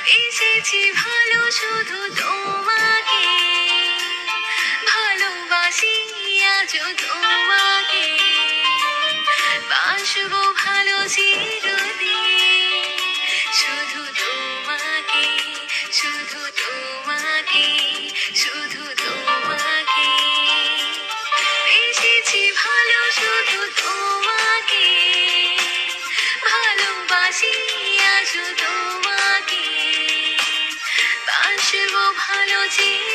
এসেছি ভালো শুধু তোমাকে, ভালোবাসি আজও তোমাকে, বাসবো ভালো চিরদিন শুধু তোমাকে, শুধু তোমাকে, শুধু তোমাকে। এসেছি ভালো শুধু তোমাকে, ভালোবাসি আজও তোমাকে, বাসবো ভালো চিরদিন।